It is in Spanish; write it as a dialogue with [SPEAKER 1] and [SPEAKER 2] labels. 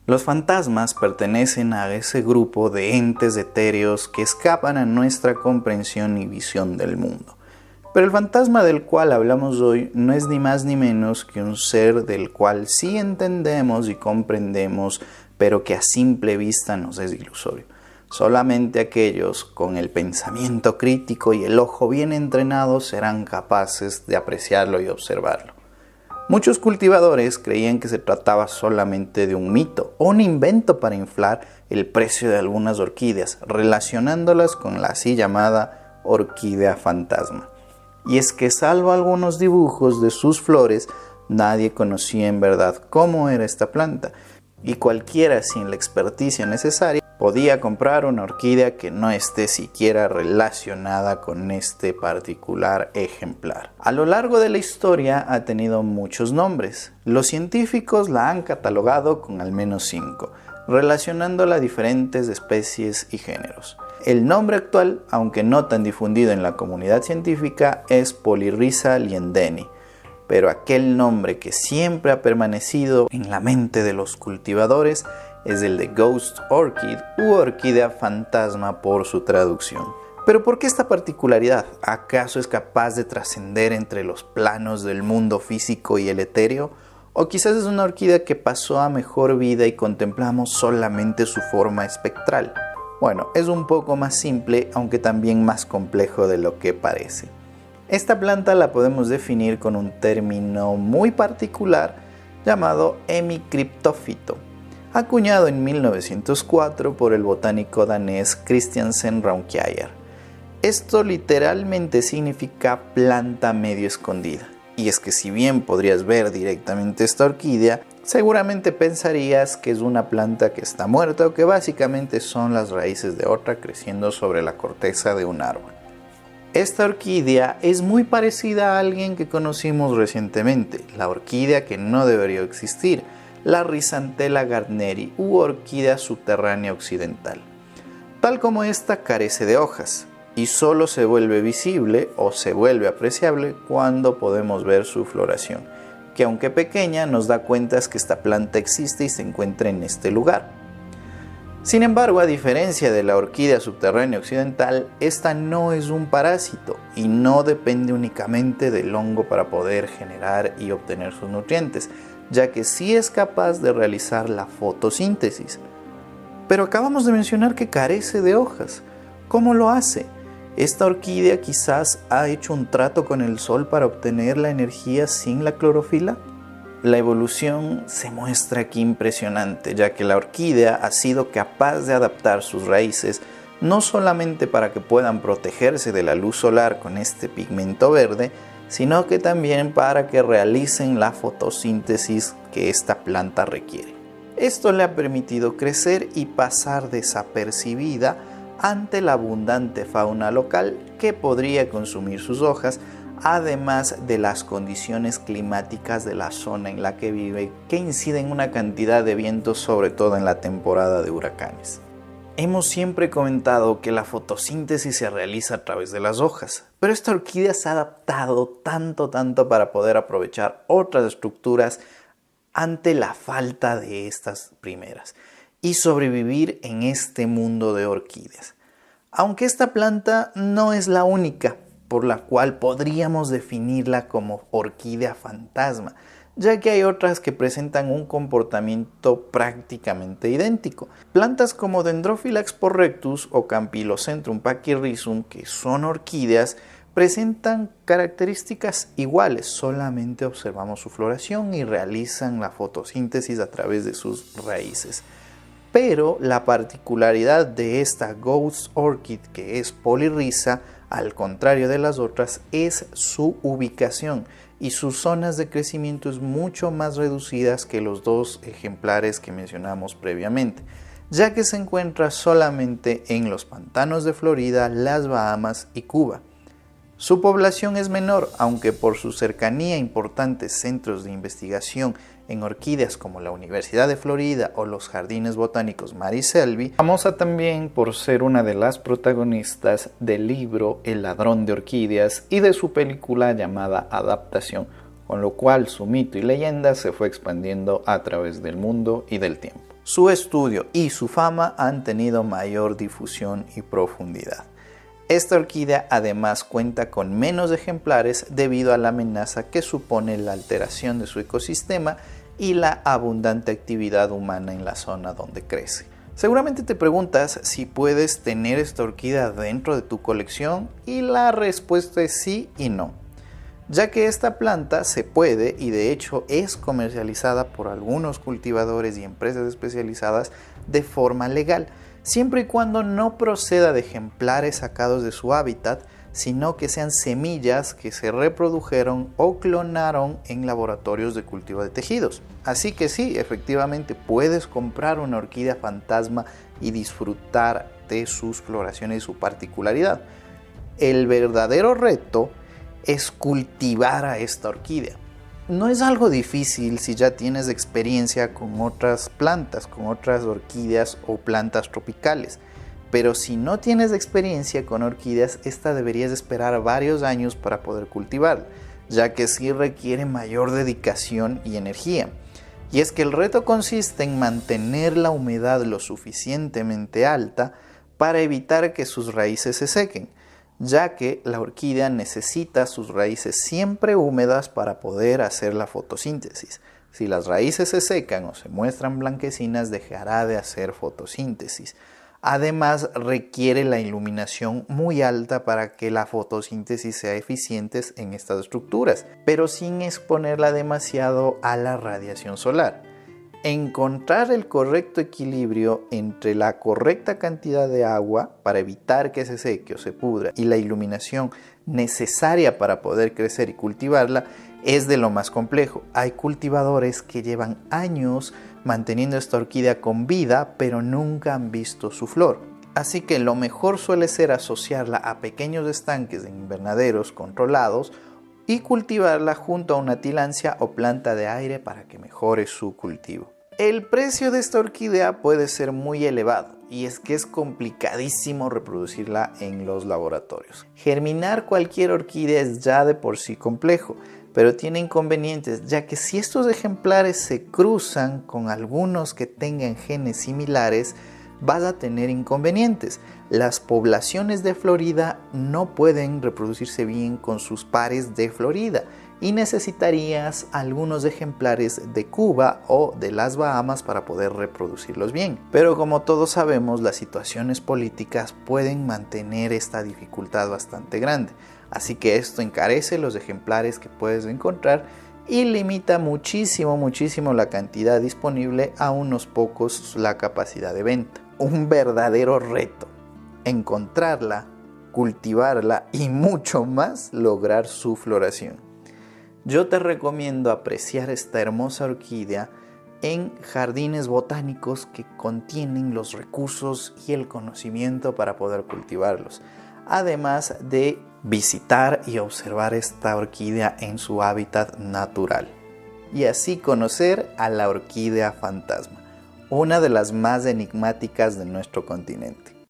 [SPEAKER 1] Los fantasmas pertenecen a ese grupo de entes etéreos que escapan a nuestra comprensión y visión del mundo. Pero el fantasma del cual hablamos hoy no es ni más ni menos que un ser del cual sí entendemos y comprendemos, pero que a simple vista nos es ilusorio. Solamente aquellos con el pensamiento crítico y el ojo bien entrenado serán capaces de apreciarlo y observarlo. Muchos cultivadores creían que se trataba solamente de un mito o un invento para inflar el precio de algunas orquídeas, relacionándolas con la así llamada orquídea fantasma. Y es que salvo algunos dibujos de sus flores, nadie conocía en verdad cómo era esta planta, y cualquiera sin la experticia necesaria podía comprar una orquídea que no esté siquiera relacionada con este particular ejemplar. A lo largo de la historia ha tenido muchos nombres. Los científicos la han catalogado con al menos 5, relacionándola a diferentes especies y géneros. El nombre actual, aunque no tan difundido en la comunidad científica, es Polyrrhiza liendeni, pero aquel nombre que siempre ha permanecido en la mente de los cultivadores es el de Ghost Orchid u orquídea fantasma por su traducción. ¿Pero por qué esta particularidad? ¿Acaso es capaz de trascender entre los planos del mundo físico y el etéreo? ¿O quizás es una orquídea que pasó a mejor vida y contemplamos solamente su forma espectral? Bueno, es un poco más simple, aunque también más complejo de lo que parece. Esta planta la podemos definir con un término muy particular llamado hemicriptófito, acuñado en 1904 por el botánico danés Christiansen Raunkiær. Esto literalmente significa planta medio escondida. Y es que si bien podrías ver directamente esta orquídea, seguramente pensarías que es una planta que está muerta o que básicamente son las raíces de otra creciendo sobre la corteza de un árbol. Esta orquídea es muy parecida a alguien que conocimos recientemente, la orquídea que no debería existir, la Rhizanthella gardneri u orquídea subterránea occidental. Tal como esta carece de hojas y solo se vuelve visible o se vuelve apreciable cuando podemos ver su floración, que aunque pequeña nos da cuentas que esta planta existe y se encuentra en este lugar. Sin embargo, a diferencia de la orquídea subterránea occidental, esta no es un parásito y no depende únicamente del hongo para poder generar y obtener sus nutrientes, ya que sí es capaz de realizar la fotosíntesis. Pero acabamos de mencionar que carece de hojas. ¿Cómo lo hace? ¿Esta orquídea quizás ha hecho un trato con el sol para obtener la energía sin la clorofila? La evolución se muestra aquí impresionante, ya que la orquídea ha sido capaz de adaptar sus raíces no solamente para que puedan protegerse de la luz solar con este pigmento verde, sino que también para que realicen la fotosíntesis que esta planta requiere. Esto le ha permitido crecer y pasar desapercibida ante la abundante fauna local que podría consumir sus hojas, además de las condiciones climáticas de la zona en la que vive, que inciden una cantidad de vientos, sobre todo en la temporada de huracanes. Hemos siempre comentado que la fotosíntesis se realiza a través de las hojas, pero esta orquídea se ha adaptado tanto para poder aprovechar otras estructuras ante la falta de estas primeras y sobrevivir en este mundo de orquídeas. Aunque esta planta no es la única por la cual podríamos definirla como orquídea fantasma, ya que hay otras que presentan un comportamiento prácticamente idéntico. Plantas como Dendrophylax porrectus o Campylocentrum pachyrrhizum, que son orquídeas, presentan características iguales, solamente observamos su floración y realizan la fotosíntesis a través de sus raíces. Pero la particularidad de esta Ghost Orchid, que es Polyrrhiza, al contrario de las otras, es su ubicación y sus zonas de crecimiento es mucho más reducidas que los dos ejemplares que mencionamos previamente, ya que se encuentra solamente en los pantanos de Florida, las Bahamas y Cuba. Su población es menor, aunque por su cercanía a importantes centros de investigación en orquídeas como la Universidad de Florida o los Jardines Botánicos Mary Selby, famosa también por ser una de las protagonistas del libro El ladrón de orquídeas y de su película llamada Adaptación, con lo cual su mito y leyenda se fue expandiendo a través del mundo y del tiempo. su estudio y su fama han tenido mayor difusión y profundidad. Esta orquídea además cuenta con menos ejemplares debido a la amenaza que supone la alteración de su ecosistema y la abundante actividad humana en la zona donde crece. Seguramente te preguntas si puedes tener esta orquídea dentro de tu colección y la respuesta es sí y no, ya que esta planta se puede y de hecho es comercializada por algunos cultivadores y empresas especializadas de forma legal, siempre y cuando no proceda de ejemplares sacados de su hábitat, sino que sean semillas que se reprodujeron o clonaron en laboratorios de cultivo de tejidos. Así que sí, efectivamente puedes comprar una orquídea fantasma y disfrutar de sus floraciones y su particularidad. El verdadero reto es cultivar a esta orquídea. No es algo difícil si ya tienes experiencia con otras plantas, con otras orquídeas o plantas tropicales. Pero si no tienes experiencia con orquídeas, esta deberías esperar varios años para poder cultivarla, ya que sí requiere mayor dedicación y energía. Y es que el reto consiste en mantener la humedad lo suficientemente alta para evitar que sus raíces se sequen, ya que la orquídea necesita sus raíces siempre húmedas para poder hacer la fotosíntesis. Si las raíces se secan o se muestran blanquecinas, dejará de hacer fotosíntesis. Además, requiere la iluminación muy alta para que la fotosíntesis sea eficiente en estas estructuras, pero sin exponerla demasiado a la radiación solar. Encontrar el correcto equilibrio entre la correcta cantidad de agua para evitar que se seque o se pudra y la iluminación necesaria para poder crecer y cultivarla es de lo más complejo. Hay cultivadores que llevan años manteniendo esta orquídea con vida, pero nunca han visto su flor. Así que lo mejor suele ser asociarla a pequeños estanques en invernaderos controlados y cultivarla junto a una tilancia o planta de aire para que mejore su cultivo. El precio de esta orquídea puede ser muy elevado y es que es complicadísimo reproducirla en los laboratorios. Germinar cualquier orquídea es ya de por sí complejo, pero tiene inconvenientes, ya que si estos ejemplares se cruzan con algunos que tengan genes similares, vas a tener inconvenientes. Las poblaciones de Florida no pueden reproducirse bien con sus pares de Florida y necesitarías algunos ejemplares de Cuba o de las Bahamas para poder reproducirlos bien. Pero como todos sabemos, las situaciones políticas pueden mantener esta dificultad bastante grande. Así que esto encarece los ejemplares que puedes encontrar y limita muchísimo la cantidad disponible, a unos pocos la capacidad de venta. Un verdadero reto, encontrarla, cultivarla y mucho más lograr su floración. Yo te recomiendo apreciar esta hermosa orquídea en jardines botánicos que contienen los recursos y el conocimiento para poder cultivarlos, además de visitar y observar esta orquídea en su hábitat natural y así conocer a la orquídea fantasma, una de las más enigmáticas de nuestro continente.